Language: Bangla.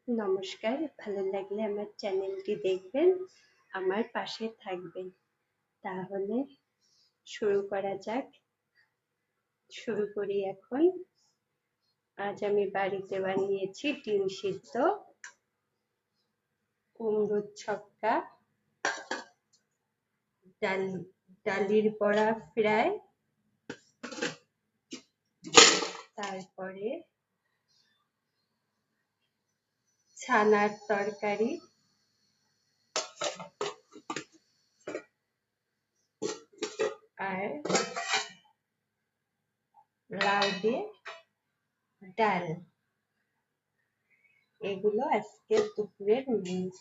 নমস্কার, ভালো লাগলে আমার চ্যানেলটি দেখবেন, আমার পাশে থাকবেন। তাহলে শুরু করা যাক। শুরু করি এখন। আজ আমি বাড়িতে বানিয়েছি ডিম সিদ্ধ, কুমড়োর ছক্কা, ডালির বড়া ফ্রাই, তারপরে ছানার তরকারি, আর লাউ দিয়ে ডাল। এগুলো আজকের দুপুরের মেনু।